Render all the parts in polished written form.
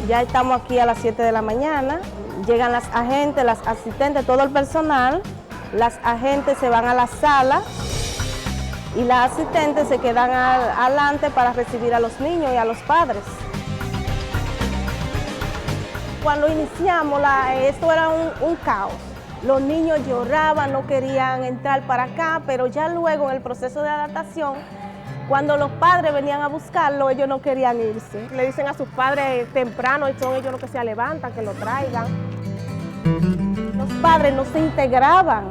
Ya estamos aquí a las 7 de la mañana, llegan las agentes, las asistentes, todo el personal, las agentes se van a la sala y las asistentes se quedan adelante para recibir a los niños y a los padres. Cuando iniciamos, esto era un caos. Los niños lloraban, no querían entrar para acá, pero ya luego en el proceso de adaptación, cuando los padres venían a buscarlo, ellos no querían irse. Le dicen a sus padres temprano y son ellos los que se levantan, que lo traigan. Los padres no se integraban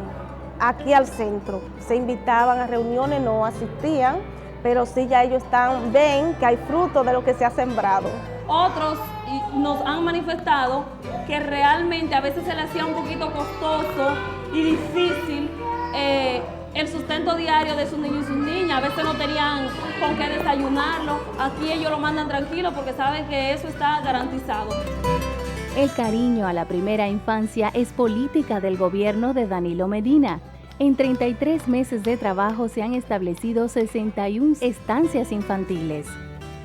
aquí al centro, se invitaban a reuniones, no asistían, pero sí ya ellos ven que hay fruto de lo que se ha sembrado. Otros nos han manifestado que realmente a veces se les hacía un poquito costoso y difícil el sustento diario de sus niños y sus niñas. A veces no tenían con qué desayunarlo. Aquí ellos lo mandan tranquilo porque saben que eso está garantizado. El cariño a la primera infancia es política del gobierno de Danilo Medina. En 33 meses de trabajo se han establecido 61 estancias infantiles.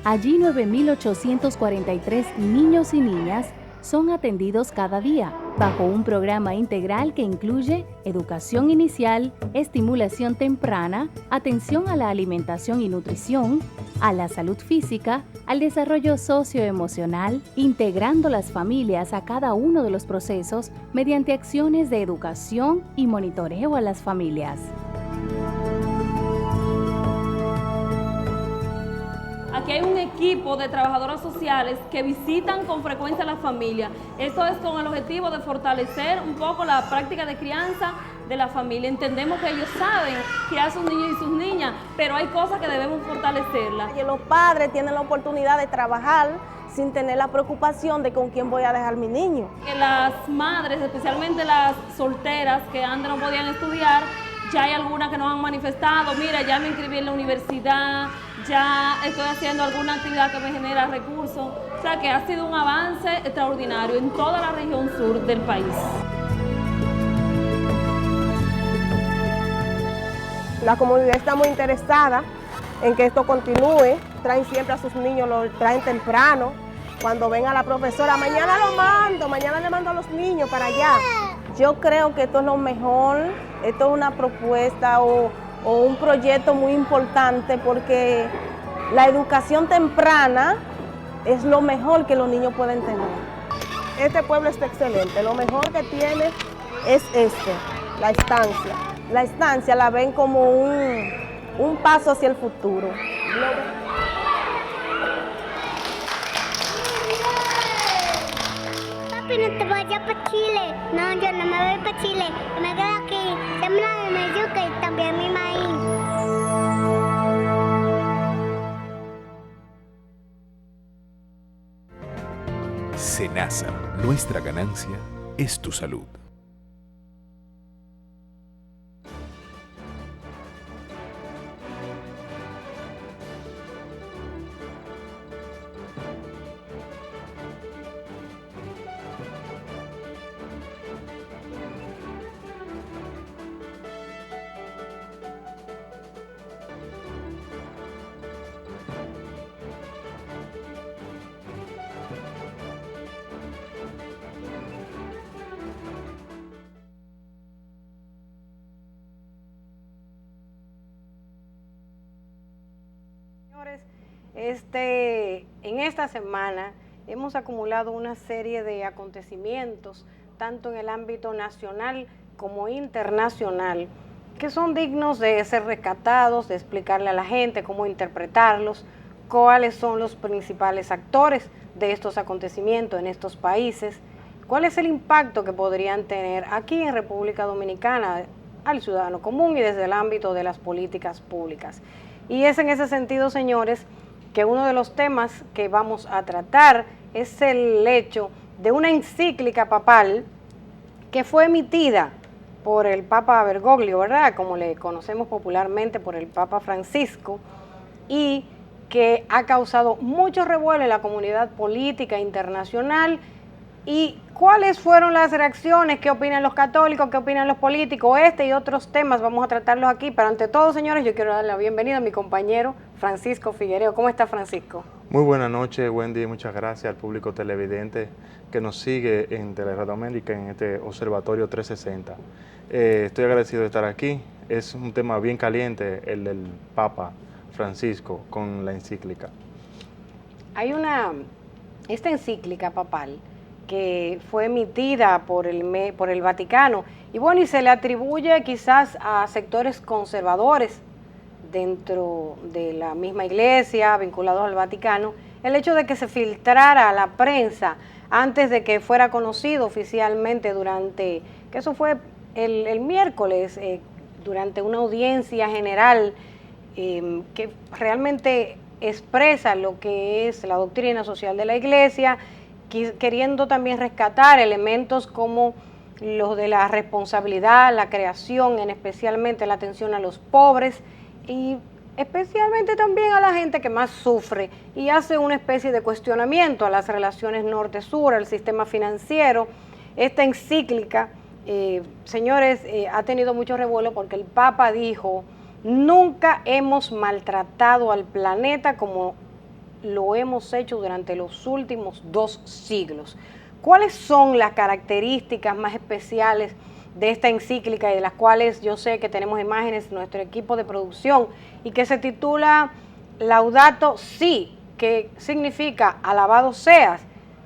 Allí 9.843 niños y niñas son atendidos cada día, bajo un programa integral que incluye educación inicial, estimulación temprana, atención a la alimentación y nutrición, a la salud física, al desarrollo socioemocional, integrando las familias a cada uno de los procesos mediante acciones de educación y monitoreo a las familias. Aquí hay un equipo de trabajadoras sociales que visitan con frecuencia a las familias. Esto es con el objetivo de fortalecer un poco la práctica de crianza de la familia. Entendemos que ellos saben qué hacen sus niños y sus niñas, pero hay cosas que debemos fortalecerlas. Y los padres tienen la oportunidad de trabajar sin tener la preocupación de con quién voy a dejar mi niño. Que las madres, especialmente las solteras que antes no podían estudiar, ya hay algunas que nos han manifestado, mira, ya me inscribí en la universidad, ya estoy haciendo alguna actividad que me genera recursos. O sea que ha sido un avance extraordinario en toda la región sur del país. La comunidad está muy interesada en que esto continúe. Traen siempre a sus niños, los traen temprano. Cuando ven a la profesora, mañana le mando a los niños para allá. Yo creo que esto es lo mejor, esto es una propuesta o un proyecto muy importante porque la educación temprana es lo mejor que los niños pueden tener. Este pueblo está excelente, lo mejor que tiene es la estancia. La estancia la ven como un paso hacia el futuro. Papi, no te vayas para Chile. No, yo no me voy para Chile. Yo me quedo aquí, sembrando mi yuca y también mi maíz. Senasa, nuestra ganancia es tu salud. En esta semana hemos acumulado una serie de acontecimientos, tanto en el ámbito nacional como internacional, que son dignos de ser rescatados, de explicarle a la gente cómo interpretarlos, cuáles son los principales actores de estos acontecimientos en estos países, cuál es el impacto que podrían tener aquí en República Dominicana al ciudadano común y desde el ámbito de las políticas públicas. Y es en ese sentido, señores, que uno de los temas que vamos a tratar es el hecho de una encíclica papal que fue emitida por el Papa Bergoglio, ¿verdad?, como le conocemos popularmente, por el Papa Francisco, y que ha causado mucho revuelo en la comunidad política internacional. ¿Y cuáles fueron las reacciones? ¿Qué opinan los católicos? ¿Qué opinan los políticos? Este y otros temas vamos a tratarlos aquí, pero ante todo, señores, yo quiero darle la bienvenida a mi compañero Francisco Figuereo. ¿Cómo está, Francisco? Muy buenas noches, Wendy. Muchas gracias al público televidente que nos sigue en Teleradio América en este Observatorio 360. Estoy agradecido de estar aquí. Es un tema bien caliente el del Papa Francisco con la encíclica. Hay esta encíclica papal que fue emitida por el Vaticano y bueno, y se le atribuye quizás a sectores conservadores dentro de la misma iglesia, vinculados al Vaticano, el hecho de que se filtrara a la prensa antes de que fuera conocido oficialmente que eso fue el miércoles, durante una audiencia general que realmente expresa lo que es la doctrina social de la iglesia, queriendo también rescatar elementos como los de la responsabilidad, la creación, especialmente la atención a los pobres y especialmente también a la gente que más sufre, y hace una especie de cuestionamiento a las relaciones norte-sur, al sistema financiero. Esta encíclica, señores, ha tenido mucho revuelo porque el Papa dijo: nunca hemos maltratado al planeta como lo hemos hecho durante los últimos 2 siglos. ¿Cuáles son las características más especiales de esta encíclica, y de las cuales yo sé que tenemos imágenes en nuestro equipo de producción, y que se titula Laudato Si, que significa alabado seas?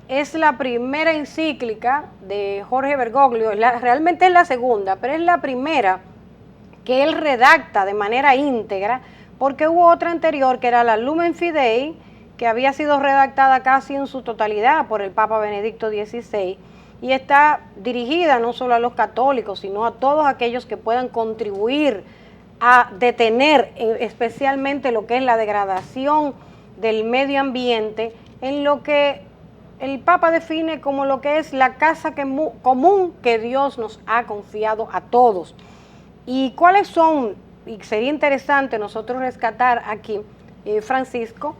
Es la primera encíclica de Jorge Bergoglio, realmente es la segunda, pero es la primera que él redacta de manera íntegra, porque hubo otra anterior que era la Lumen Fidei, que había sido redactada casi en su totalidad por el Papa Benedicto XVI, y está dirigida no solo a los católicos, sino a todos aquellos que puedan contribuir a detener especialmente lo que es la degradación del medio ambiente, en lo que el Papa define como lo que es la casa común que Dios nos ha confiado a todos. ¿Y cuáles son? Y sería interesante nosotros rescatar aquí, Francisco,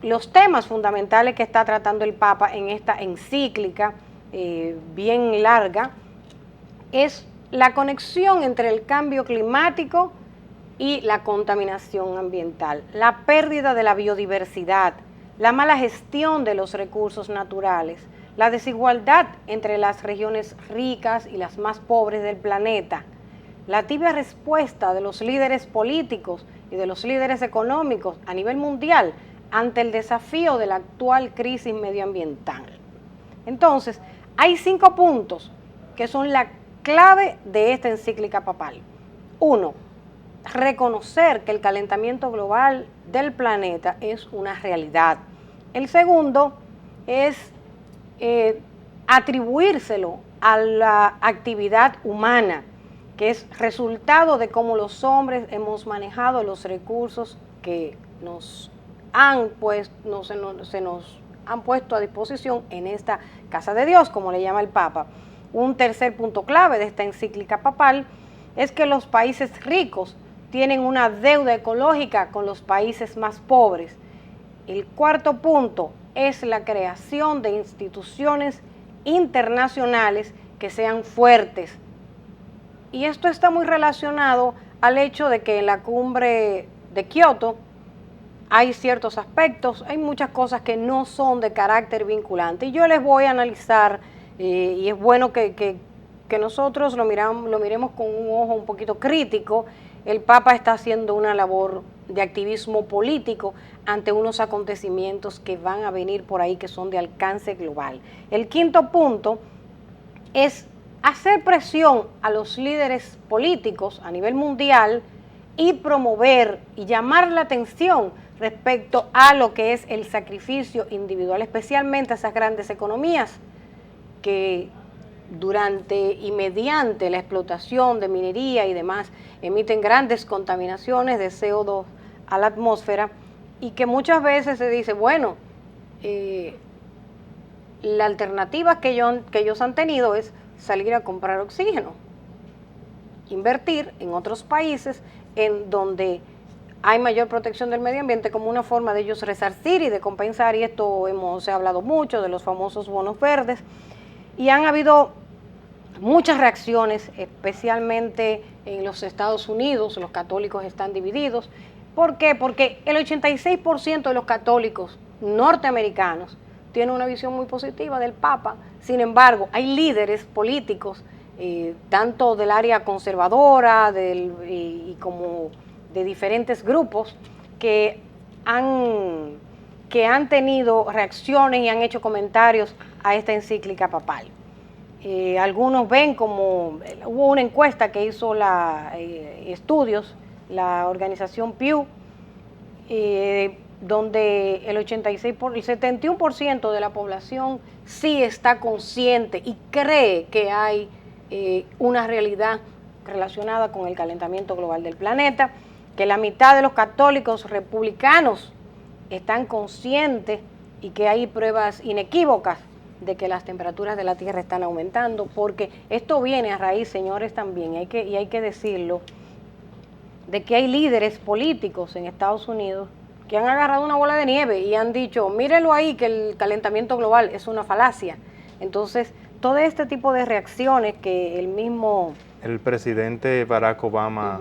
los temas fundamentales que está tratando el Papa en esta encíclica bien larga. Es la conexión entre el cambio climático y la contaminación ambiental, la pérdida de la biodiversidad, la mala gestión de los recursos naturales, la desigualdad entre las regiones ricas y las más pobres del planeta, la tibia respuesta de los líderes políticos y de los líderes económicos a nivel mundial ante el desafío de la actual crisis medioambiental. Entonces, hay 5 puntos que son la clave de esta encíclica papal. 1, reconocer que el calentamiento global del planeta es una realidad. El segundo es atribuírselo a la actividad humana, que es resultado de cómo los hombres hemos manejado los recursos que se nos han puesto a disposición en esta casa de Dios, como le llama el Papa. Un tercer punto clave de esta encíclica papal es que los países ricos tienen una deuda ecológica con los países más pobres. El cuarto punto es la creación de instituciones internacionales que sean fuertes. Y esto está muy relacionado al hecho de que en la cumbre de Kioto hay ciertos aspectos, hay muchas cosas que no son de carácter vinculante. Y yo les voy a analizar, y es bueno que nosotros lo miremos con un ojo un poquito crítico. El Papa está haciendo una labor de activismo político ante unos acontecimientos que van a venir por ahí, que son de alcance global. El quinto punto es hacer presión a los líderes políticos a nivel mundial y promover y llamar la atención respecto a lo que es el sacrificio individual, especialmente a esas grandes economías que durante y mediante la explotación de minería y demás emiten grandes contaminaciones de CO2 a la atmósfera, y que muchas veces se dice, bueno, la alternativa que ellos han tenido es salir a comprar oxígeno, invertir en otros países en donde hay mayor protección del medio ambiente, como una forma de ellos resarcir y de compensar. Y esto se ha hablado mucho de los famosos bonos verdes, y han habido muchas reacciones, especialmente en los Estados Unidos. Los católicos están divididos, ¿Por qué? Porque el 86% de los católicos norteamericanos tienen una visión muy positiva del Papa. Sin embargo, hay líderes políticos, tanto del área conservadora y como de diferentes grupos, que han tenido reacciones y han hecho comentarios a esta encíclica papal. Algunos ven como, hubo una encuesta que hizo estudios, la organización Pew, donde el 71% de la población sí está consciente y cree que hay una realidad relacionada con el calentamiento global del planeta, que la mitad de los católicos republicanos están conscientes y que hay pruebas inequívocas de que las temperaturas de la Tierra están aumentando, porque esto viene a raíz, señores, también, y hay que decirlo, de que hay líderes políticos en Estados Unidos que han agarrado una bola de nieve y han dicho, mírenlo ahí, que el calentamiento global es una falacia. Entonces, todo este tipo de reacciones que el presidente Barack Obama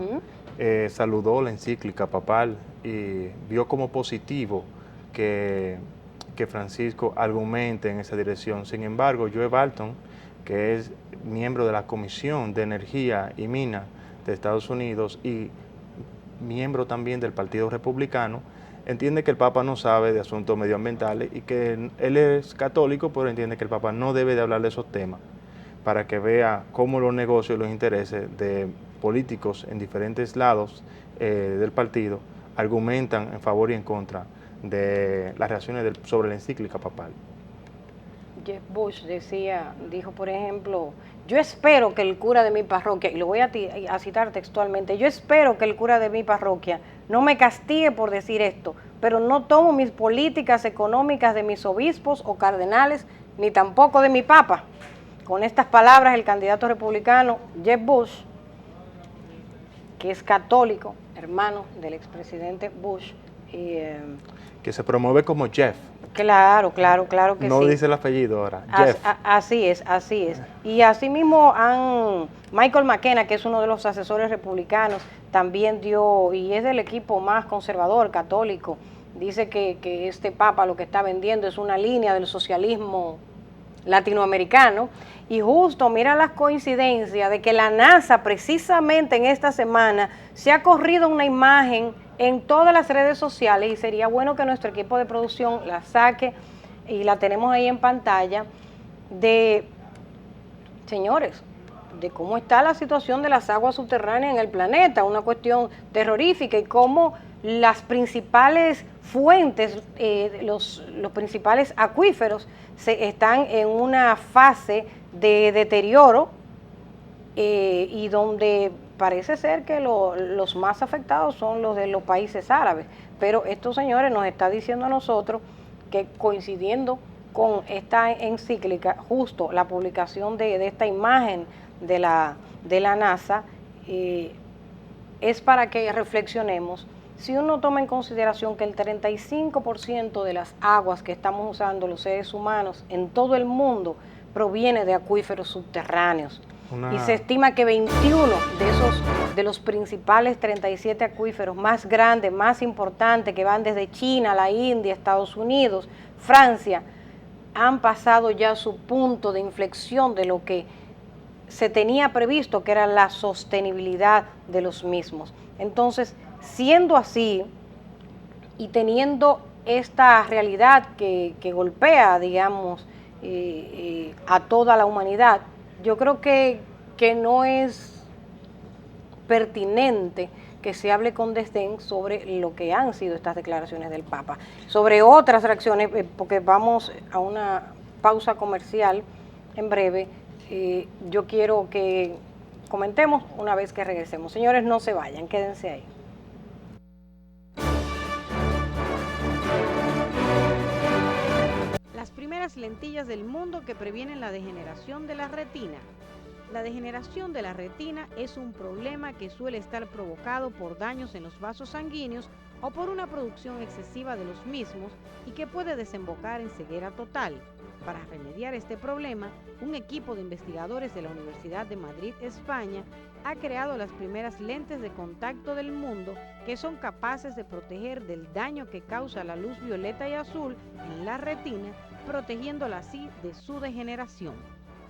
saludó la encíclica papal y vio como positivo que Francisco argumente en esa dirección. Sin embargo, Joe Barton, que es miembro de la Comisión de Energía y Minas de Estados Unidos y miembro también del Partido Republicano, entiende que el Papa no sabe de asuntos medioambientales y que él es católico, pero entiende que el Papa no debe de hablar de esos temas, para que vea cómo los negocios y los intereses de políticos en diferentes lados del partido argumentan en favor y en contra de las reacciones sobre la encíclica papal. Jeff Bush dijo, por ejemplo, yo espero que el cura de mi parroquia, y lo voy a citar textualmente, yo espero que el cura de mi parroquia no me castigue por decir esto, pero no tomo mis políticas económicas de mis obispos o cardenales, ni tampoco de mi papa. Con estas palabras, el candidato republicano Jeb Bush, que es católico, hermano del expresidente Bush, que se promueve como Jeff. Claro que no sí. No dice el apellido ahora, Jeff. Así es. Y asimismo Michael McKenna, que es uno de los asesores republicanos, también dio, y es del equipo más conservador, católico, dice que este Papa lo que está vendiendo es una línea del socialismo latinoamericano. Y justo, mira las coincidencias de que la NASA precisamente en esta semana se ha corrido una imagen en todas las redes sociales, y sería bueno que nuestro equipo de producción la saque y la tenemos ahí en pantalla, señores, de cómo está la situación de las aguas subterráneas en el planeta, una cuestión terrorífica, y cómo las principales fuentes, los principales acuíferos están en una fase de deterioro, y donde parece ser que los más afectados son los de los países árabes. Pero estos señores nos está diciendo a nosotros que, coincidiendo con esta encíclica, justo la publicación de esta imagen de la NASA, es para que reflexionemos. Si uno toma en consideración que el 35% de las aguas que estamos usando los seres humanos en todo el mundo proviene de acuíferos subterráneos, y se estima que 21 de los principales 37 acuíferos más grandes, más importantes, que van desde China, la India, Estados Unidos, Francia, han pasado ya su punto de inflexión de lo que se tenía previsto, que era la sostenibilidad de los mismos. Entonces, siendo así y teniendo esta realidad que golpea, digamos, a toda la humanidad, yo creo que no es pertinente que se hable con desdén sobre lo que han sido estas declaraciones del Papa. Sobre otras reacciones, porque vamos a una pausa comercial en breve, yo quiero que comentemos una vez que regresemos. Señores, no se vayan, quédense ahí. Las primeras lentillas del mundo que previenen la degeneración de la retina. La degeneración de la retina es un problema que suele estar provocado por daños en los vasos sanguíneos o por una producción excesiva de los mismos y que puede desembocar en ceguera total. Para remediar este problema, un equipo de investigadores de la Universidad de Madrid, España, ha creado las primeras lentes de contacto del mundo que son capaces de proteger del daño que causa la luz violeta y azul en la retina, protegiéndola así de su degeneración.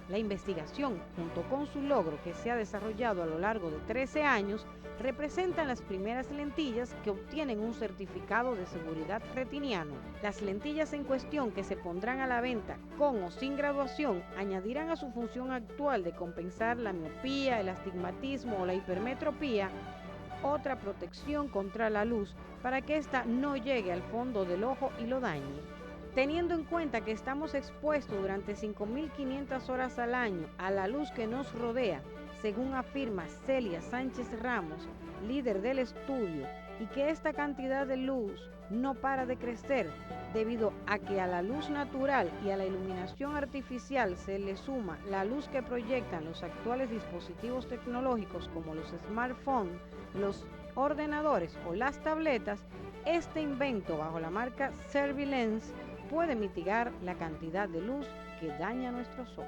La investigación, junto con su logro que se ha desarrollado a lo largo de 13 años, representan las primeras lentillas que obtienen un certificado de seguridad retiniano. Las lentillas en cuestión, que se pondrán a la venta con o sin graduación, añadirán a su función actual de compensar la miopía, el astigmatismo o la hipermetropía otra protección contra la luz para que ésta no llegue al fondo del ojo y lo dañe. Teniendo en cuenta que estamos expuestos durante 5.500 horas al año a la luz que nos rodea, según afirma Celia Sánchez Ramos, líder del estudio, y que esta cantidad de luz no para de crecer debido a que a la luz natural y a la iluminación artificial se le suma la luz que proyectan los actuales dispositivos tecnológicos como los smartphones, los ordenadores o las tabletas, este invento bajo la marca Cervilens puede mitigar la cantidad de luz que daña nuestros ojos.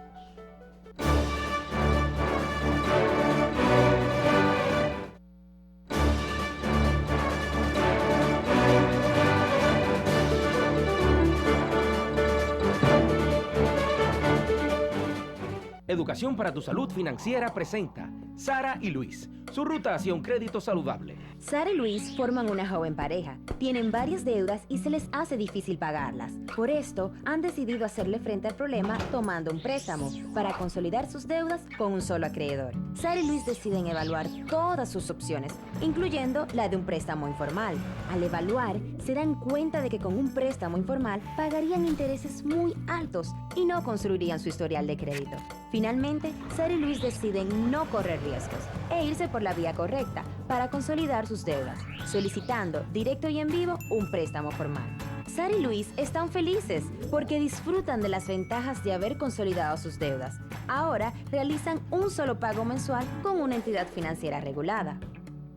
Educación para tu Salud Financiera presenta Sara y Luis, su ruta hacia un crédito saludable. Sara y Luis forman una joven pareja. Tienen varias deudas y se les hace difícil pagarlas. Por esto, han decidido hacerle frente al problema tomando un préstamo para consolidar sus deudas con un solo acreedor. Sara y Luis deciden evaluar todas sus opciones, incluyendo la de un préstamo informal. Al evaluar, se dan cuenta de que con un préstamo informal pagarían intereses muy altos y no construirían su historial de crédito. Finalmente, Sara y Luis deciden no correr riesgos e irse por la vía correcta para consolidar sus deudas, solicitando directo y en vivo un préstamo formal. Sara y Luis están felices porque disfrutan de las ventajas de haber consolidado sus deudas. Ahora realizan un solo pago mensual con una entidad financiera regulada.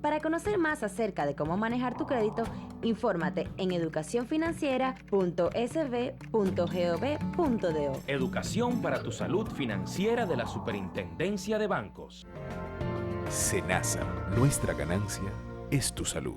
Para conocer más acerca de cómo manejar tu crédito, infórmate en educacionfinanciera.sb.gov.do. Educación para tu Salud Financiera de la Superintendencia de Bancos. Senasa, nuestra ganancia es tu salud.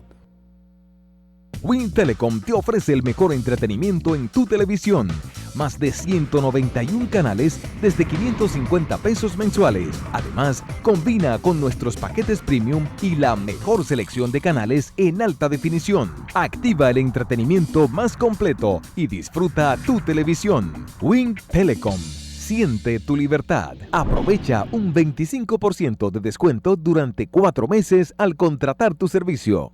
Wind Telecom te ofrece el mejor entretenimiento en tu televisión. Más de 191 canales desde 550 pesos mensuales. Además, combina con nuestros paquetes premium y la mejor selección de canales en alta definición. Activa el entretenimiento más completo y disfruta tu televisión. Wind Telecom. Siente tu libertad. Aprovecha un 25% de descuento durante 4 meses al contratar tu servicio.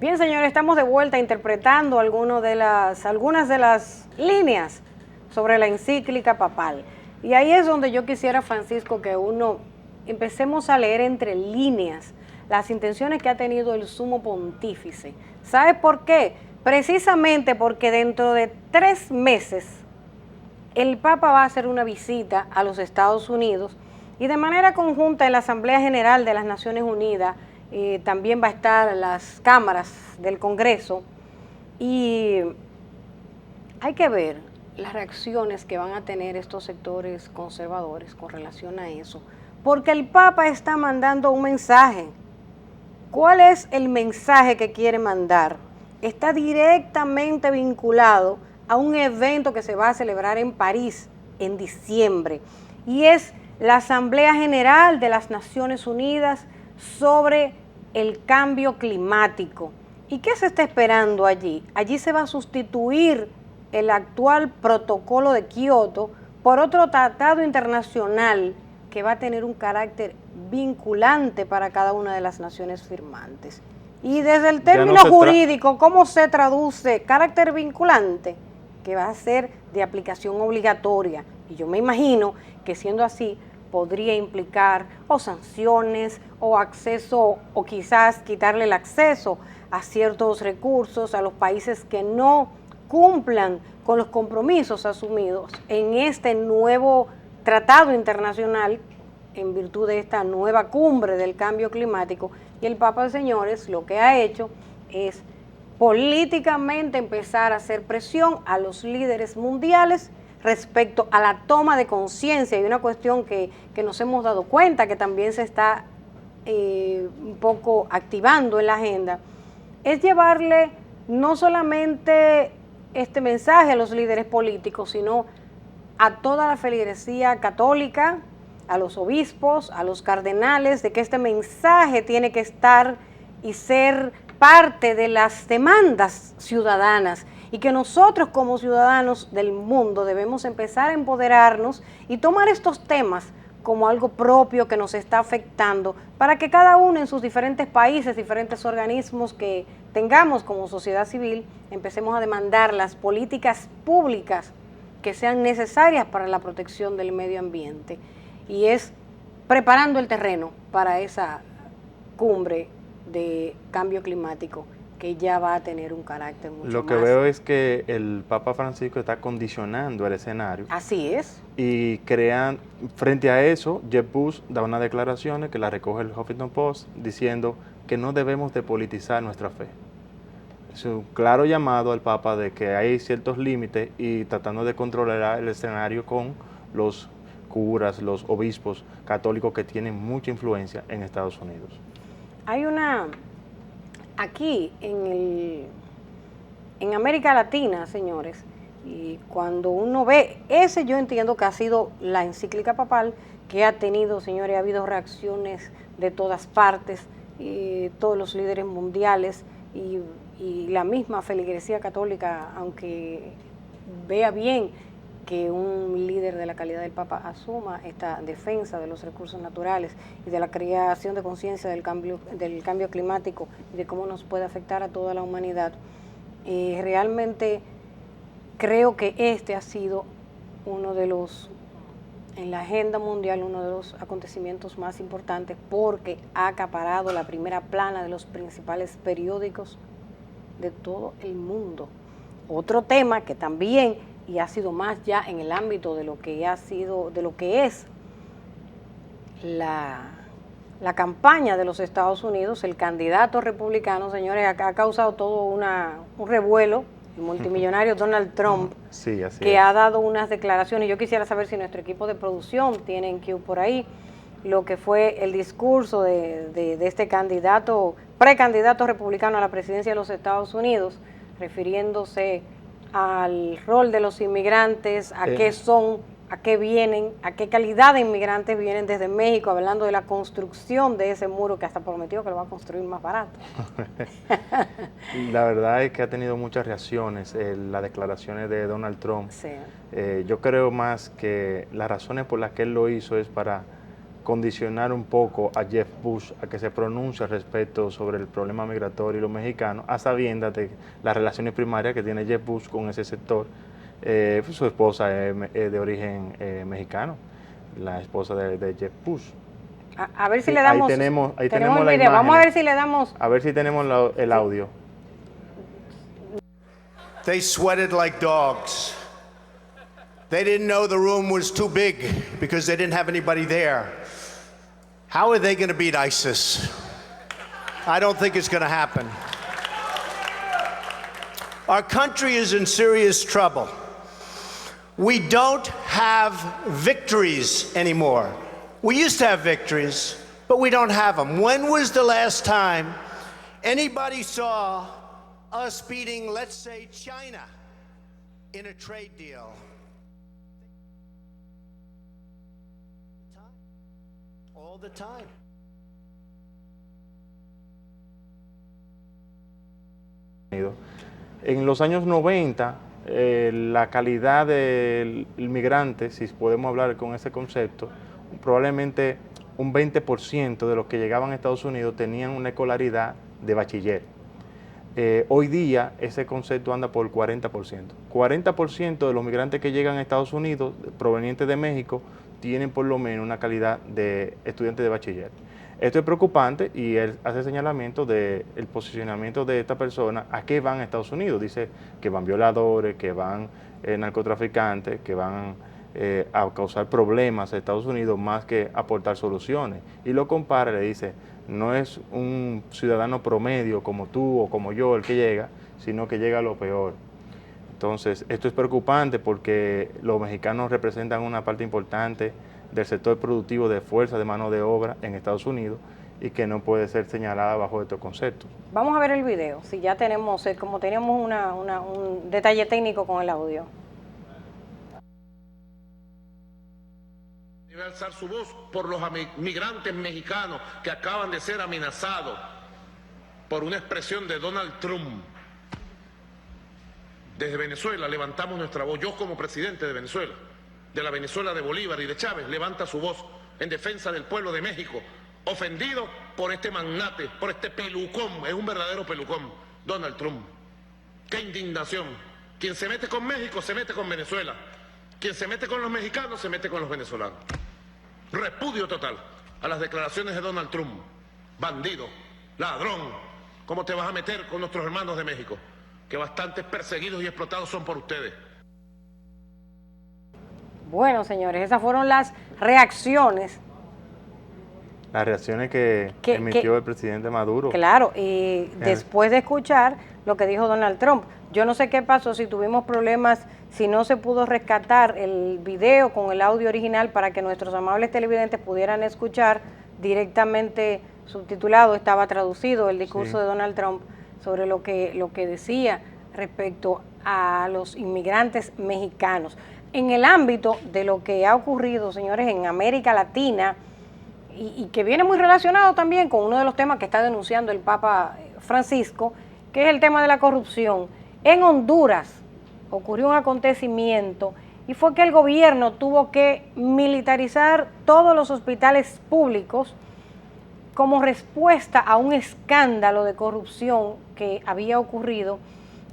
Bien, señores, estamos de vuelta interpretando algunas de las líneas sobre la encíclica papal. Y ahí es donde yo quisiera, Francisco, que empecemos a leer entre líneas las intenciones que ha tenido el sumo pontífice. ¿Sabe por qué? Precisamente porque dentro de 3 meses el Papa va a hacer una visita a los Estados Unidos y de manera conjunta en la Asamblea General de las Naciones Unidas también va a estar las cámaras del Congreso y hay que ver las reacciones que van a tener estos sectores conservadores con relación a eso, porque el Papa está mandando un mensaje. ¿Cuál es el mensaje que quiere mandar? Está directamente vinculado a un evento que se va a celebrar en París en diciembre y es la Asamblea General de las Naciones Unidas sobre el cambio climático. ¿Y qué se está esperando allí? Allí se va a sustituir el actual protocolo de Kioto por otro tratado internacional que va a tener un carácter vinculante para cada una de las naciones firmantes. Y desde el término jurídico, ¿cómo se traduce carácter vinculante? Que va a ser de aplicación obligatoria. Y yo me imagino que siendo así, podría implicar o sanciones o acceso o quizás quitarle el acceso a ciertos recursos, a los países que no cumplan con los compromisos asumidos en este nuevo tratado internacional en virtud de esta nueva cumbre del cambio climático. Y el Papa, señores, lo que ha hecho es políticamente empezar a hacer presión a los líderes mundiales respecto a la toma de conciencia. Y una cuestión que nos hemos dado cuenta que también se está un poco activando en la agenda, es llevarle no solamente este mensaje a los líderes políticos, sino a toda la feligresía católica, a los obispos, a los cardenales, de que este mensaje tiene que estar y ser parte de las demandas ciudadanas y que nosotros como ciudadanos del mundo debemos empezar a empoderarnos y tomar estos temas como algo propio que nos está afectando para que cada uno en sus diferentes países, diferentes organismos que tengamos como sociedad civil, empecemos a demandar las políticas públicas que sean necesarias para la protección del medio ambiente. Y es preparando el terreno para esa cumbre de cambio climático que ya va a tener un carácter mucho más. Lo que veo es que el Papa Francisco está condicionando el escenario. Así es. Y crean, frente a eso, Jeb Bush da unas declaraciones que la recoge el Huffington Post diciendo que no debemos de politizar nuestra fe. Es un claro llamado al Papa de que hay ciertos límites y tratando de controlar el escenario con los curas, los obispos católicos que tienen mucha influencia en Estados Unidos. Hay una, aquí en América Latina, señores, y cuando uno ve, ese yo entiendo que ha sido la encíclica papal que ha tenido, señores, ha habido reacciones de todas partes, todos los líderes mundiales y la misma feligresía católica, aunque vea bien que un líder de la calidad del Papa asuma esta defensa de los recursos naturales y de la creación de conciencia del cambio climático y de cómo nos puede afectar a toda la humanidad. Realmente creo que este ha sido uno de los, en la agenda mundial, uno de los acontecimientos más importantes porque ha acaparado la primera plana de los principales periódicos de todo el mundo. Otro tema que también, y ha sido más ya en el ámbito de lo que ha sido, de lo que es la campaña de los Estados Unidos, el candidato republicano, señores, ha causado todo un revuelo, el multimillonario Donald Trump, sí, así que es. ha dado unas declaraciones. Yo quisiera saber si nuestro equipo de producción tiene en Q por ahí lo que fue el discurso de este candidato, precandidato republicano a la presidencia de los Estados Unidos, refiriéndose al rol de los inmigrantes, a qué son, a qué vienen, a qué calidad de inmigrantes vienen desde México, hablando de la construcción de ese muro que hasta prometió que lo va a construir más barato. La verdad es que ha tenido muchas reacciones las declaraciones de Donald Trump. Sí. Yo creo más que las razones por las que él lo hizo es para condicionar un poco a Jeb Bush a que se pronuncie respecto sobre el problema migratorio y los mexicanos, a sabiendas de las relaciones primarias que tiene Jeb Bush con ese sector. Su esposa es de origen mexicano, la esposa de Jeb Bush. A ver si le damos, ahí tenemos el la video. imagen. Vamos a ver si le damos. A ver si tenemos el audio. They sweated like dogs. They didn't know the room was too big because they didn't have anybody there. How are they going to beat ISIS? I don't think it's going to happen. Our country is in serious trouble. We don't have victories anymore. We used to have victories, but we don't have them. When was the last time anybody saw us beating, let's say, China in a trade deal? All the time. En los años 90, la calidad del inmigrante, si podemos hablar con ese concepto, probablemente un 20% de los que llegaban a Estados Unidos tenían una escolaridad de bachiller. Hoy día ese concepto anda por 40%. 40% de los migrantes que llegan a Estados Unidos provenientes de México tienen por lo menos una calidad de estudiante de bachiller. Esto es preocupante y él hace señalamiento del posicionamiento de esta persona a qué van a Estados Unidos. Dice que van violadores, que van narcotraficantes, que van a causar problemas a Estados Unidos más que aportar soluciones. Y lo compara, le dice, no es un ciudadano promedio como tú o como yo el que llega, sino que llega a lo peor. Entonces, esto es preocupante porque los mexicanos representan una parte importante del sector productivo de fuerza de mano de obra en Estados Unidos y que no puede ser señalada bajo estos conceptos. Vamos a ver el video, si ya tenemos, como teníamos un detalle técnico con el audio. Debe alzar su voz por los migrantes mexicanos que acaban de ser amenazados por una expresión de Donald Trump. Desde Venezuela levantamos nuestra voz. Yo como presidente de Venezuela, de la Venezuela de Bolívar y de Chávez, levanta su voz en defensa del pueblo de México, ofendido por este magnate, por este pelucón, es un verdadero pelucón, Donald Trump. ¡Qué indignación! Quien se mete con México se mete con Venezuela. Quien se mete con los mexicanos se mete con los venezolanos. Repudio total a las declaraciones de Donald Trump. Bandido, ladrón, ¿cómo te vas a meter con nuestros hermanos de México? Que bastantes perseguidos y explotados son por ustedes. Bueno, señores, esas fueron las reacciones. Las reacciones que emitió el presidente Maduro. Claro, y después de escuchar lo que dijo Donald Trump. Yo no sé qué pasó, si tuvimos problemas, si no se pudo rescatar el video con el audio original para que nuestros amables televidentes pudieran escuchar directamente subtitulado, estaba traducido el discurso de Donald Trump sobre lo que decía respecto a los inmigrantes mexicanos. En el ámbito de lo que ha ocurrido, señores, en América Latina, y que viene muy relacionado también con uno de los temas que está denunciando el Papa Francisco, que es el tema de la corrupción. En Honduras ocurrió un acontecimiento y fue que el gobierno tuvo que militarizar todos los hospitales públicos como respuesta a un escándalo de corrupción que había ocurrido,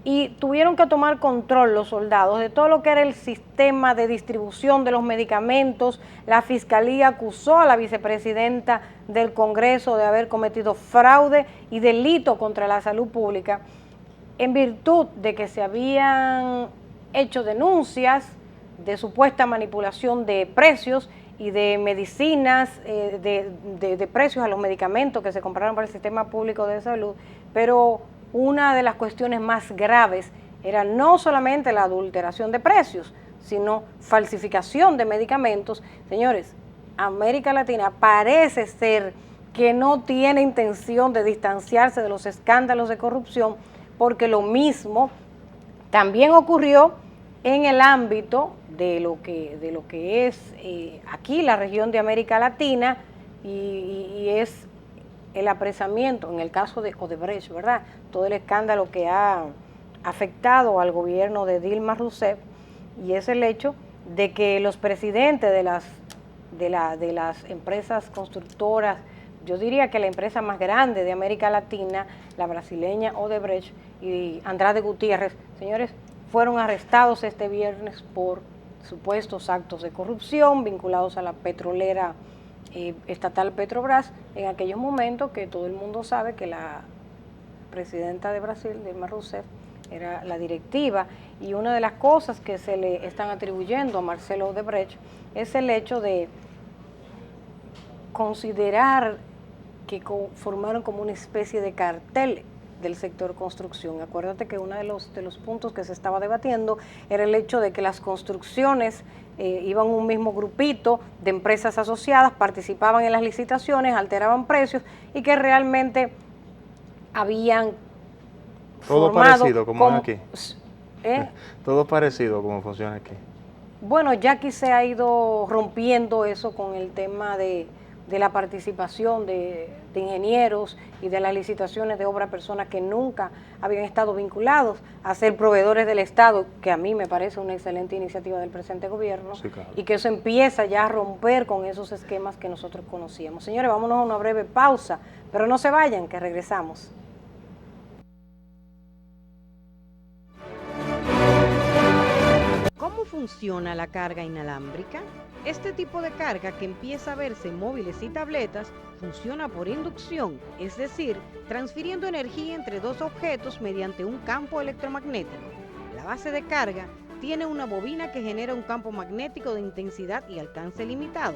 y tuvieron que tomar control los soldados de todo lo que era el sistema de distribución de los medicamentos. La Fiscalía acusó a la vicepresidenta del Congreso de haber cometido fraude y delito contra la salud pública en virtud de que se habían hecho denuncias de supuesta manipulación de precios y de medicinas, de precios a los medicamentos que se compraron para el sistema público de salud, pero una de las cuestiones más graves era no solamente la adulteración de precios, sino falsificación de medicamentos. Señores, América Latina parece ser que no tiene intención de distanciarse de los escándalos de corrupción, porque lo mismo también ocurrió en el ámbito de lo que es aquí la región de América Latina, y es el apresamiento, en el caso de Odebrecht, ¿verdad? Todo el escándalo que ha afectado al gobierno de Dilma Rousseff, y es el hecho de que los presidentes de las empresas constructoras, yo diría que la empresa más grande de América Latina, la brasileña Odebrecht y Andrade Gutiérrez, señores, fueron arrestados este viernes por supuestos actos de corrupción vinculados a la petrolera estatal Petrobras, en aquellos momentos que todo el mundo sabe que la presidenta de Brasil, Dilma Rousseff, era la directiva, y una de las cosas que se le están atribuyendo a Marcelo Odebrecht es el hecho de considerar que formaron como una especie de cartel del sector construcción. Acuérdate que uno de los puntos que se estaba debatiendo era el hecho de que las construcciones iban un mismo grupito de empresas asociadas, participaban en las licitaciones, alteraban precios, y que realmente habían todo parecido como aquí. Todo parecido como funciona aquí. Bueno, ya aquí se ha ido rompiendo eso con el tema de la participación de ingenieros y de las licitaciones de obra, personas que nunca habían estado vinculados a ser proveedores del Estado, que a mí me parece una excelente iniciativa del presente gobierno, sí, claro. Y que eso empieza ya a romper con esos esquemas que nosotros conocíamos. Señores, vámonos a una breve pausa, pero no se vayan, que regresamos. ¿Cómo funciona la carga inalámbrica? Este tipo de carga, que empieza a verse en móviles y tabletas, funciona por inducción, es decir, transfiriendo energía entre dos objetos mediante un campo electromagnético. La base de carga tiene una bobina que genera un campo magnético de intensidad y alcance limitado.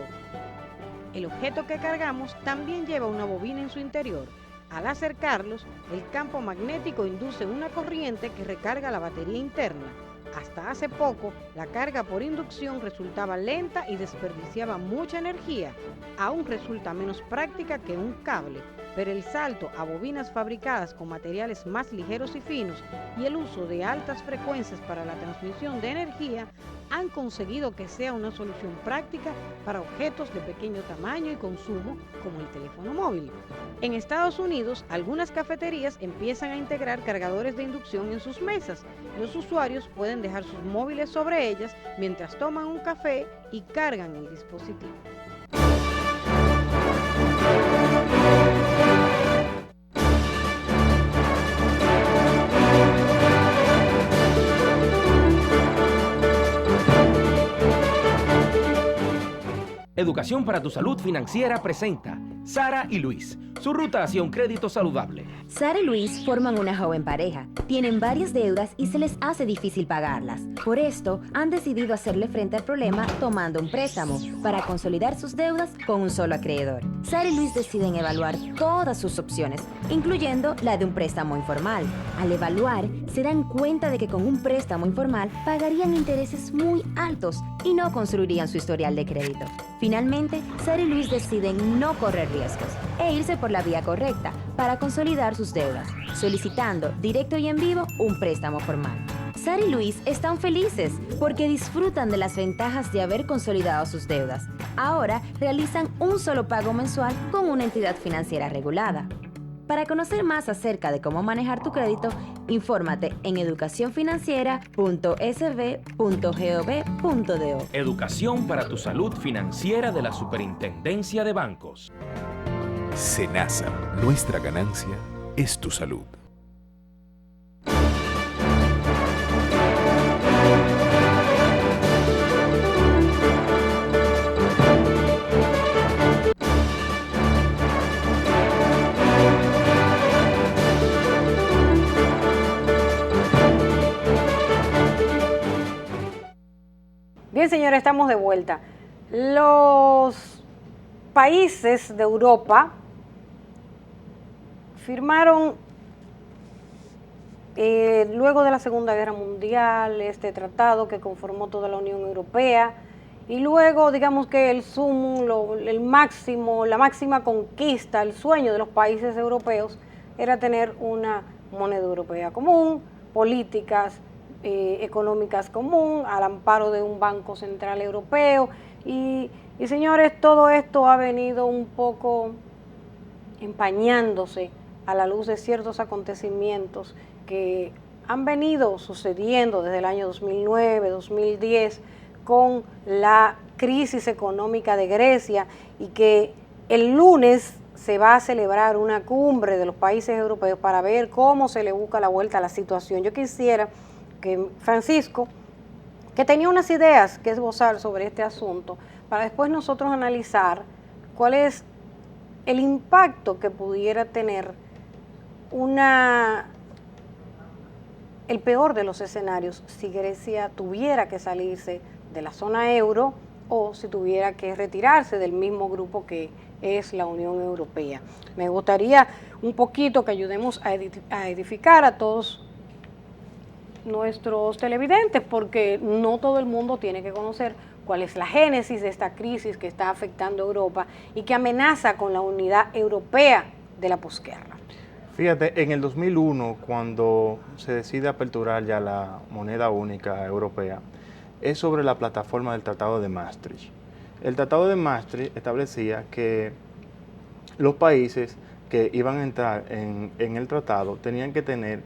El objeto que cargamos también lleva una bobina en su interior. Al acercarlos, el campo magnético induce una corriente que recarga la batería interna. Hasta hace poco, la carga por inducción resultaba lenta y desperdiciaba mucha energía. Aún resulta menos práctica que un cable, pero el salto a bobinas fabricadas con materiales más ligeros y finos y el uso de altas frecuencias para la transmisión de energía han conseguido que sea una solución práctica para objetos de pequeño tamaño y consumo como el teléfono móvil. En Estados Unidos, algunas cafeterías empiezan a integrar cargadores de inducción en sus mesas. Los usuarios pueden dejar sus móviles sobre ellas mientras toman un café y cargan el dispositivo. Educación para tu Salud Financiera presenta Sara y Luis, su ruta hacia un crédito saludable. Sara y Luis forman una joven pareja, tienen varias deudas y se les hace difícil pagarlas. Por esto, han decidido hacerle frente al problema tomando un préstamo para consolidar sus deudas con un solo acreedor. Sara y Luis deciden evaluar todas sus opciones, incluyendo la de un préstamo informal. Al evaluar, se dan cuenta de que con un préstamo informal pagarían intereses muy altos y no construirían su historial de crédito. Finalmente, Sara y Luis deciden no correr riesgos e irse por la vía correcta para consolidar sus deudas, solicitando directo y en vivo un préstamo formal. Sara y Luis están felices porque disfrutan de las ventajas de haber consolidado sus deudas. Ahora realizan un solo pago mensual con una entidad financiera regulada. Para conocer más acerca de cómo manejar tu crédito, infórmate en educacionfinanciera.sb.gov.do. Educación para tu Salud Financiera de la Superintendencia de Bancos. Senasa, nuestra ganancia es tu salud. Bien, señores, estamos de vuelta. Los países de Europa firmaron luego de la Segunda Guerra Mundial este tratado que conformó toda la Unión Europea, y luego digamos que el sumo, el máximo, la máxima conquista, el sueño de los países europeos era tener una moneda europea común, políticas económicas común, al amparo de un Banco Central Europeo, y señores, todo esto ha venido un poco empañándose a la luz de ciertos acontecimientos que han venido sucediendo desde el año 2009, 2010, con la crisis económica de Grecia, y que el lunes se va a celebrar una cumbre de los países europeos para ver cómo se le busca la vuelta a la situación. Yo quisiera que Francisco, que tenía unas ideas que esbozar sobre este asunto, para después nosotros analizar cuál es el impacto que pudiera tener el peor de los escenarios si Grecia tuviera que salirse de la zona euro o si tuviera que retirarse del mismo grupo que es la Unión Europea. Me gustaría un poquito que ayudemos a edificar a todos nuestros televidentes, porque no todo el mundo tiene que conocer cuál es la génesis de esta crisis que está afectando a Europa y que amenaza con la unidad europea de la posguerra. Fíjate, en el 2001, cuando se decide aperturar ya la moneda única europea, es sobre la plataforma del Tratado de Maastricht. El Tratado de Maastricht establecía que los países que iban a entrar en el tratado tenían que tener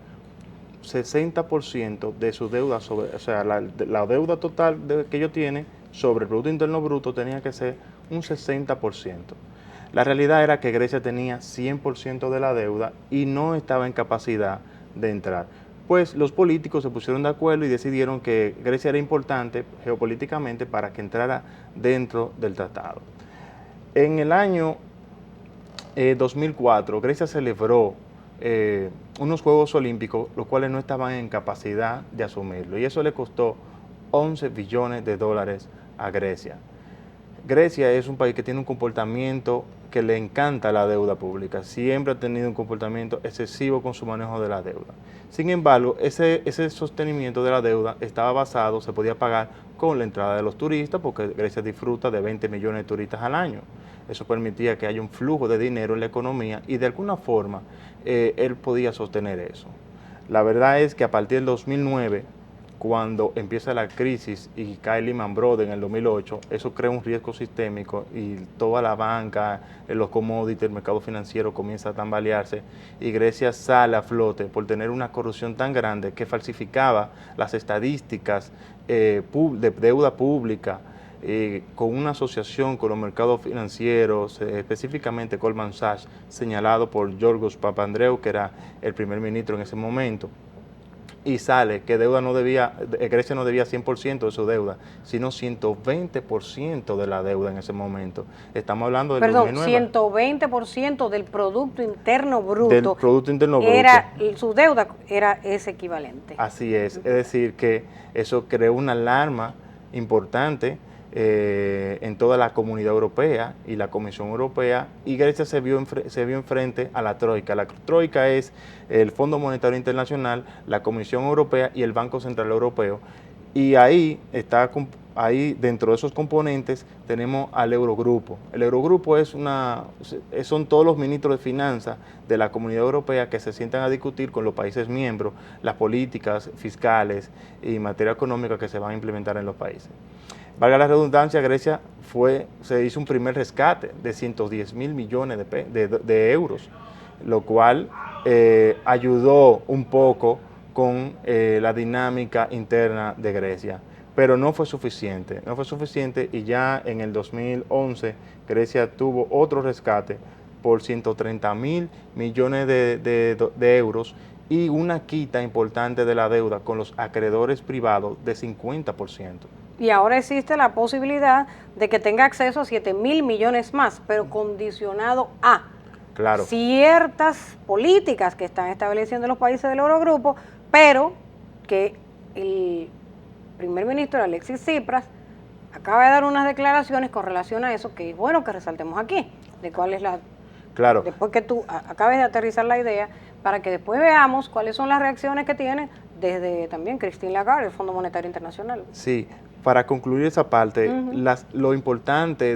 60% de su deuda, o sea, la deuda total que ellos tienen sobre el Producto Interno Bruto tenía que ser un 60%. La realidad era que Grecia tenía 100% de la deuda y no estaba en capacidad de entrar. pues los políticos se pusieron de acuerdo y decidieron que Grecia era importante geopolíticamente para que entrara dentro del tratado. En el año 2004, Grecia celebró unos Juegos Olímpicos, los cuales no estaban en capacidad de asumirlo, y eso le costó 11 billones de dólares a Grecia. Grecia es un país que tiene un comportamiento que le encanta la deuda pública, siempre ha tenido un comportamiento excesivo con su manejo de la deuda. Sin embargo, ese sostenimiento de la deuda estaba basado, se podía pagar con la entrada de los turistas, porque Grecia disfruta de 20 millones de turistas al año. Eso permitía que haya un flujo de dinero en la economía y de alguna forma él podía sostener eso. La verdad es que a partir del 2009, cuando empieza la crisis y cae Lehman Brothers en el 2008, eso crea un riesgo sistémico y toda la banca, los commodities, el mercado financiero comienza a tambalearse y Grecia sale a flote por tener una corrupción tan grande que falsificaba las estadísticas de deuda pública, con una asociación con los mercados financieros, específicamente Goldman Sachs, señalado por Giorgos Papandreou, que era el primer ministro en ese momento. Y sale que Grecia no debía 100% de su deuda, sino 120% de la deuda en ese momento. Estamos hablando del 2009. 120% del Producto Interno Bruto. Del Producto Interno Bruto. Su deuda era ese equivalente. Así es decir que eso creó una alarma importante en toda la Comunidad Europea y la Comisión Europea, y Grecia se vio enfrente a la Troika. La Troika es el Fondo Monetario Internacional, la Comisión Europea y el Banco Central Europeo, y ahí dentro de esos componentes tenemos al Eurogrupo. El Eurogrupo son todos los ministros de finanzas de la Comunidad Europea que se sientan a discutir con los países miembros las políticas fiscales y materia económica que se van a implementar en los países. Valga la redundancia, Grecia se hizo un primer rescate de 110 mil millones de euros, lo cual ayudó un poco con la dinámica interna de Grecia, pero no fue suficiente, y ya en el 2011 Grecia tuvo otro rescate por 130 mil millones de euros y una quita importante de la deuda con los acreedores privados de 50%. Y ahora existe la posibilidad de que tenga acceso a 7 mil millones más, pero condicionado a ciertas políticas que están estableciendo los países del Eurogrupo, pero que el primer ministro Alexis Tsipras acaba de dar unas declaraciones con relación a eso, que es bueno que resaltemos aquí, de cuál es la... Claro. Después que tú acabes de aterrizar la idea, para que después veamos cuáles son las reacciones que tiene desde también Christine Lagarde, el Fondo Monetario Internacional. Sí, para concluir esa parte, lo importante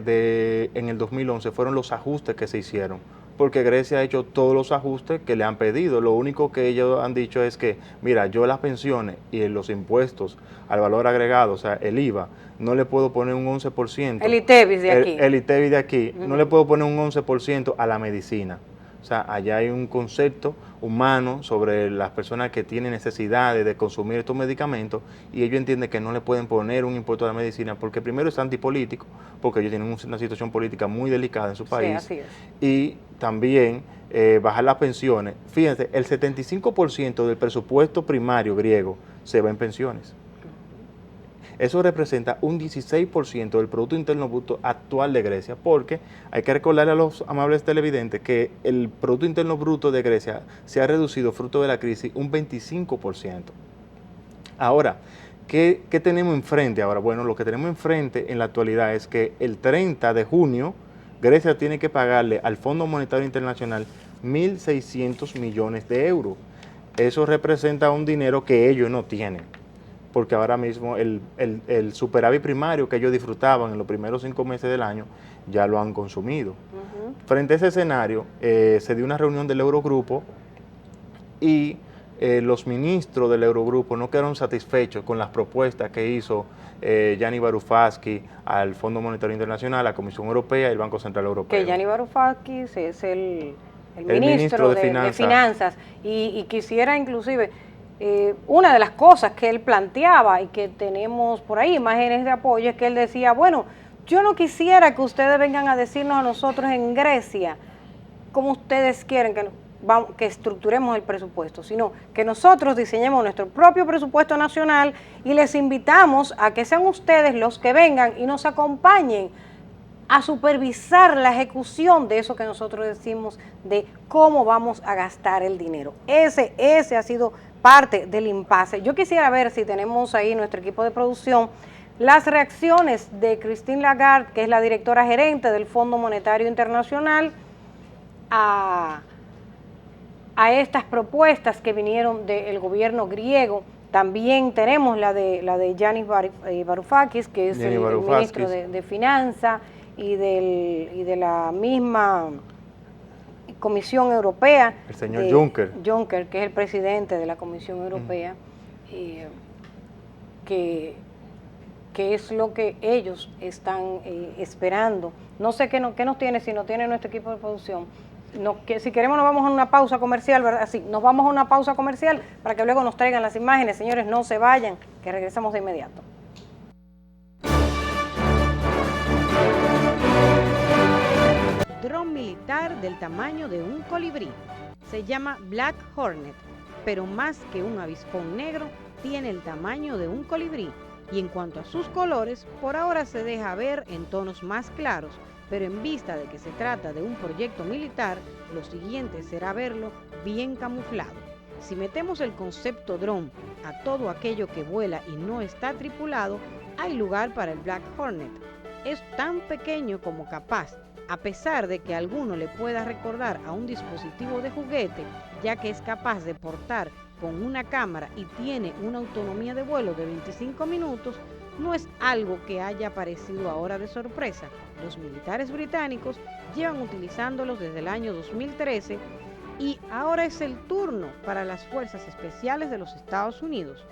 en el 2011 fueron los ajustes que se hicieron, porque Grecia ha hecho todos los ajustes que le han pedido. Lo único que ellos han dicho es que, mira, yo las pensiones y los impuestos al valor agregado, o sea, el IVA, no le puedo poner un 11%. El ITEVIS de aquí. El ITEVIS de aquí, no le puedo poner un 11% a la medicina. O sea, allá hay un concepto humano sobre las personas que tienen necesidades de consumir estos medicamentos, y ellos entienden que no le pueden poner un impuesto a la medicina porque primero es antipolítico, porque ellos tienen una situación política muy delicada en su país. Sí, así es. Y también bajar las pensiones. Fíjense, el 75% del presupuesto primario griego se va en pensiones. Eso representa un 16% del Producto Interno Bruto actual de Grecia, porque hay que recordarle a los amables televidentes que el Producto Interno Bruto de Grecia se ha reducido fruto de la crisis un 25%. Ahora, ¿qué tenemos enfrente ahora? Bueno, lo que tenemos enfrente en la actualidad es que el 30 de junio Grecia tiene que pagarle al Fondo Monetario Internacional 1.600 millones de euros. Eso representa un dinero que ellos no tienen, porque ahora mismo el superávit primario que ellos disfrutaban en los primeros 5 meses del año ya lo han consumido. Frente a ese escenario, se dio una reunión del Eurogrupo y los ministros del Eurogrupo no quedaron satisfechos con las propuestas que hizo Giannis Varoufakis al Fondo Monetario Internacional, a la Comisión Europea y el Banco Central Europeo. Que Giannis Varoufakis es el ministro de Finanzas y quisiera inclusive... una de las cosas que él planteaba y que tenemos por ahí imágenes de apoyo es que él decía, bueno, yo no quisiera que ustedes vengan a decirnos a nosotros en Grecia como ustedes quieren, que que estructuremos el presupuesto, sino que nosotros diseñemos nuestro propio presupuesto nacional y les invitamos a que sean ustedes los que vengan y nos acompañen a supervisar la ejecución de eso que nosotros decimos de cómo vamos a gastar el dinero. Ese ha sido parte del impasse. Yo quisiera ver si tenemos ahí nuestro equipo de producción las reacciones de Christine Lagarde, que es la directora gerente del Fondo Monetario Internacional, a estas propuestas que vinieron del gobierno griego. También tenemos la de Yanis Varoufakis, que es el ministro de Finanzas y de la misma Comisión Europea. El señor Juncker. Juncker, que es el presidente de la Comisión Europea, que es lo que ellos están esperando. No sé qué nos tiene, si no tiene nuestro equipo de producción. Si queremos nos vamos a una pausa comercial, ¿verdad? Sí, nos vamos a una pausa comercial para que luego nos traigan las imágenes. Señores, no se vayan, que regresamos de inmediato. Dron militar del tamaño de un colibrí. Se llama Black Hornet, pero más que un avispón negro, tiene el tamaño de un colibrí. Y en cuanto a sus colores, por ahora se deja ver en tonos más claros, pero en vista de que se trata de un proyecto militar, lo siguiente será verlo bien camuflado. Si metemos el concepto dron a todo aquello que vuela y no está tripulado, hay lugar para el Black Hornet. Es tan pequeño como capaz, a pesar de que a alguno le pueda recordar a un dispositivo de juguete, ya que es capaz de portar con una cámara y tiene una autonomía de vuelo de 25 minutos, no es algo que haya aparecido ahora de sorpresa. Los militares británicos llevan utilizándolos desde el año 2013 y ahora es el turno para las fuerzas especiales de los Estados Unidos.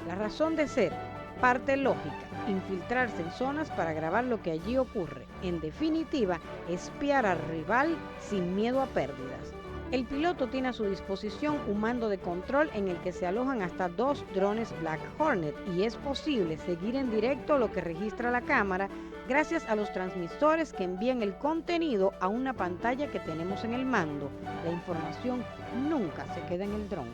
La razón de ser, parte lógica, infiltrarse en zonas para grabar lo que allí ocurre. En definitiva, espiar al rival sin miedo a pérdidas. El piloto tiene a su disposición un mando de control en el que se alojan hasta 2 drones Black Hornet y es posible seguir en directo lo que registra la cámara gracias a los transmisores que envían el contenido a una pantalla que tenemos en el mando. La información nunca se queda en el dron.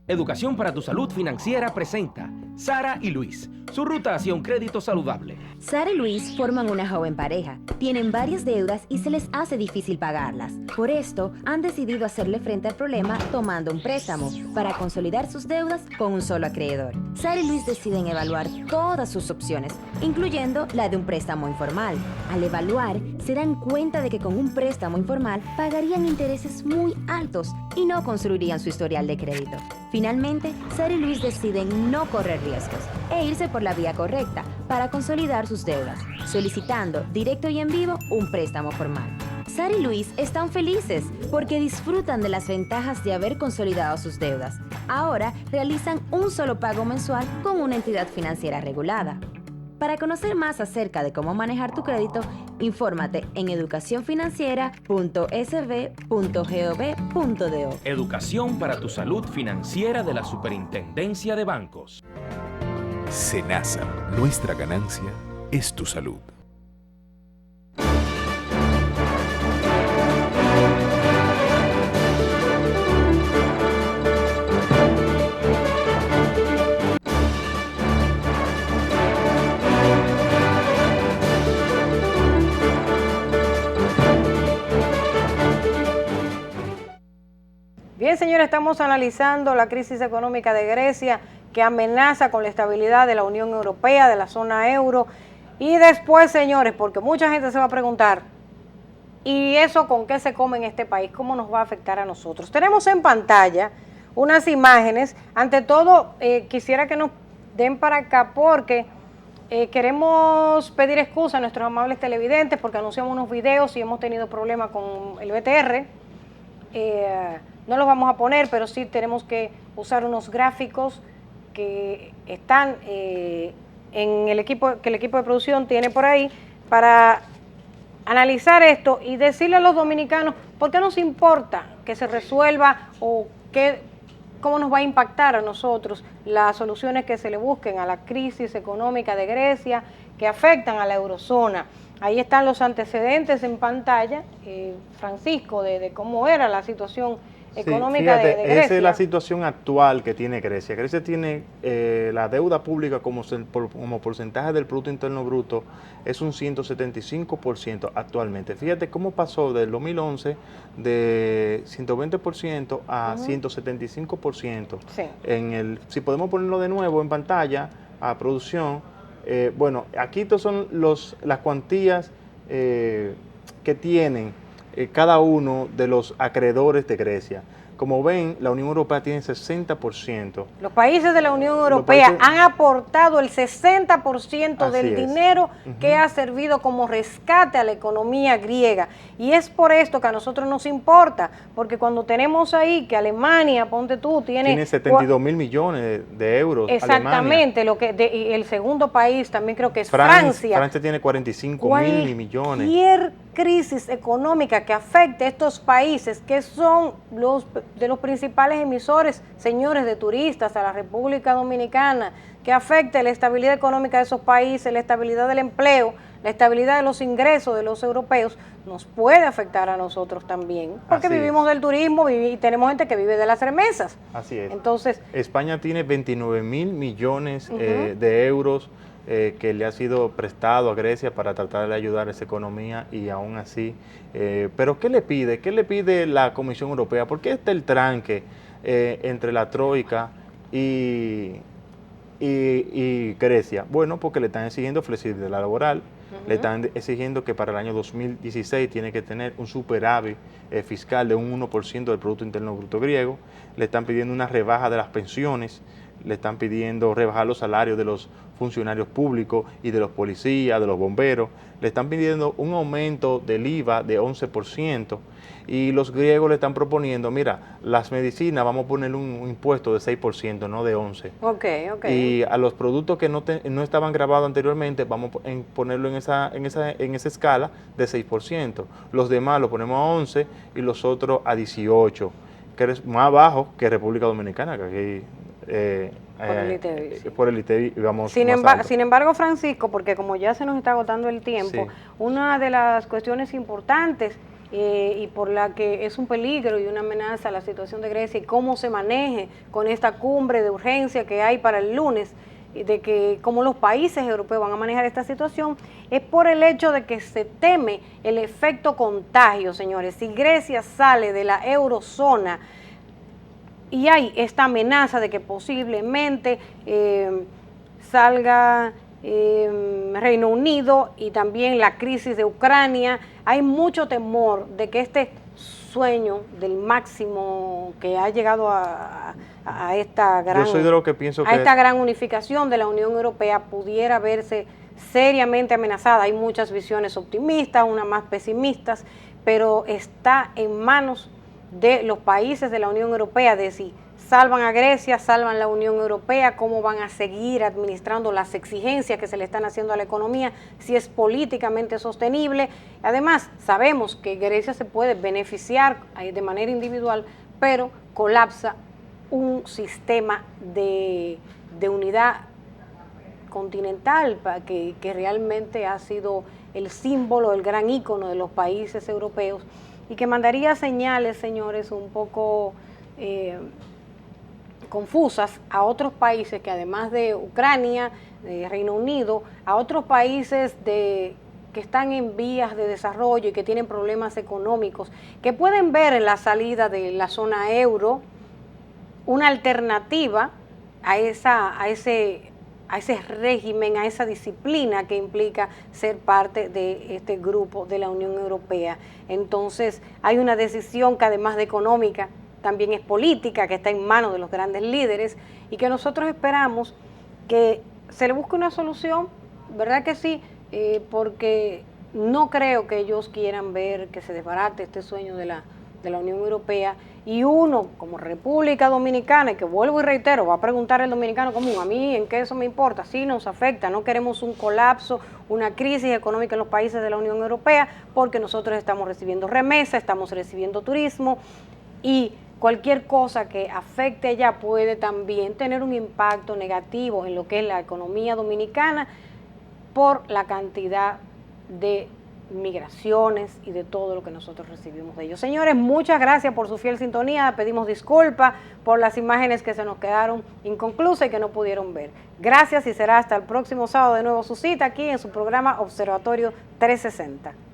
Educación para tu Salud Financiera presenta Sara y Luis, su ruta hacia un crédito saludable. Sara y Luis forman una joven pareja. Tienen varias deudas y se les hace difícil pagarlas. Por esto, han decidido hacerle frente al problema tomando un préstamo para consolidar sus deudas con un solo acreedor. Sara y Luis deciden evaluar todas sus opciones, incluyendo la de un préstamo informal. Al evaluar, se dan cuenta de que con un préstamo informal pagarían intereses muy altos y no construirían su historial de crédito. Finalmente, Sara y Luis deciden no correr riesgos e irse por la vía correcta para consolidar sus deudas, solicitando directo y en vivo un préstamo formal. Sara y Luis están felices porque disfrutan de las ventajas de haber consolidado sus deudas. Ahora realizan un solo pago mensual con una entidad financiera regulada. Para conocer más acerca de cómo manejar tu crédito, infórmate en educacionfinanciera.sb.gov.do. Educación para tu Salud Financiera de la Superintendencia de Bancos. Senasa, nuestra ganancia es tu salud. Bien, señores, estamos analizando la crisis económica de Grecia que amenaza con la estabilidad de la Unión Europea, de la zona euro. Y después, señores, porque mucha gente se va a preguntar, ¿y eso con qué se come en este país? ¿Cómo nos va a afectar a nosotros? Tenemos en pantalla unas imágenes. Ante todo, quisiera que nos den para acá porque queremos pedir excusa a nuestros amables televidentes porque anunciamos unos videos y hemos tenido problemas con el BTR. No los vamos a poner, pero sí tenemos que usar unos gráficos que están en el equipo de producción tiene por ahí para analizar esto y decirle a los dominicanos por qué nos importa que se resuelva o cómo nos va a impactar a nosotros las soluciones que se le busquen a la crisis económica de Grecia que afectan a la eurozona. Ahí están los antecedentes en pantalla, Francisco, de cómo era la situación económica fíjate, de Grecia. Esa es la situación actual que tiene Grecia. Grecia tiene la deuda pública como porcentaje del Producto Interno Bruto es un 175% actualmente. Fíjate cómo pasó del 2011 de 120% a 175%. Sí. Si podemos ponerlo de nuevo en pantalla a producción, bueno, aquí estos son las cuantías que tienen cada uno de los acreedores de Grecia. Como ven, la Unión Europea tiene 60%. Los países de la Unión Europea han aportado el 60% del dinero que ha servido como rescate a la economía griega. Y es por esto que a nosotros nos importa, porque cuando tenemos ahí que Alemania, ponte tú, tiene 72 mil millones de euros. Exactamente, y el segundo país también creo que es Francia. Francia tiene 45 mil millones. Cualquier crisis económica que afecte a estos países, que son de los principales emisores, señores, de turistas a la República Dominicana, que afecte la estabilidad económica de esos países, la estabilidad del empleo, la estabilidad de los ingresos de los europeos, nos puede afectar a nosotros también, porque vivimos del turismo y tenemos gente que vive de las remesas. Así es. Entonces, España tiene 29 mil millones de euros que le ha sido prestado a Grecia para tratar de ayudar a esa economía y aún así, pero ¿qué le pide? ¿Qué le pide la Comisión Europea? ¿Por qué está el tranque entre la Troika y Grecia? Bueno, porque le están exigiendo flexibilidad laboral, le están exigiendo que para el año 2016 tiene que tener un superávit fiscal de un 1% del Producto Interno Bruto griego, le están pidiendo una rebaja de las pensiones, le están pidiendo rebajar los salarios de los funcionarios públicos y de los policías, de los bomberos, le están pidiendo un aumento del IVA de 11%, y los griegos le están proponiendo, mira, las medicinas vamos a poner un impuesto de 6%, no de 11%. Y a los productos que no estaban grabados anteriormente, vamos a ponerlo en esa escala de 6%. Los demás lo ponemos a 11% y los otros a 18%, que es más bajo que República Dominicana, que aquí por el ITEVI vamos sin embargo, Francisco, porque como ya se nos está agotando el tiempo, una de las cuestiones importantes y por la que es un peligro y una amenaza a la situación de Grecia y cómo se maneje con esta cumbre de urgencia que hay para el lunes, de que cómo los países europeos van a manejar esta situación, es por el hecho de que se teme el efecto contagio, señores. Si Grecia sale de la eurozona y hay esta amenaza de que posiblemente salga Reino Unido y también la crisis de Ucrania, hay mucho temor de que este sueño del máximo que ha llegado a esta gran, yo soy de lo que pienso que esta gran unificación de la Unión Europea pudiera verse seriamente amenazada. Hay muchas visiones optimistas, unas más pesimistas, pero está en manos de los países de la Unión Europea de si salvan a Grecia, salvan la Unión Europea, cómo van a seguir administrando las exigencias que se le están haciendo a la economía, si es políticamente sostenible. Además, sabemos que Grecia se puede beneficiar de manera individual, pero colapsa un sistema de unidad continental que realmente ha sido el símbolo, el gran ícono de los países europeos y que mandaría señales, señores, un poco confusas a otros países que además de Ucrania, de Reino Unido, a otros países que están en vías de desarrollo y que tienen problemas económicos, que pueden ver en la salida de la zona euro una alternativa a ese régimen, a esa disciplina que implica ser parte de este grupo de la Unión Europea. Entonces hay una decisión que además de económica también es política, que está en manos de los grandes líderes y que nosotros esperamos que se le busque una solución, ¿verdad que sí? Porque no creo que ellos quieran ver que se desbarate este sueño de de la Unión Europea, y uno como República Dominicana, y que vuelvo y reitero, va a preguntar el dominicano común, a mí en qué eso me importa, sí nos afecta, no queremos un colapso, una crisis económica en los países de la Unión Europea, porque nosotros estamos recibiendo remesas, estamos recibiendo turismo, y cualquier cosa que afecte allá puede también tener un impacto negativo en lo que es la economía dominicana por la cantidad de migraciones y de todo lo que nosotros recibimos de ellos. Señores, muchas gracias por su fiel sintonía. Pedimos disculpas por las imágenes que se nos quedaron inconclusas y que no pudieron ver. Gracias y será hasta el próximo sábado de nuevo su cita aquí en su programa Observatorio 360.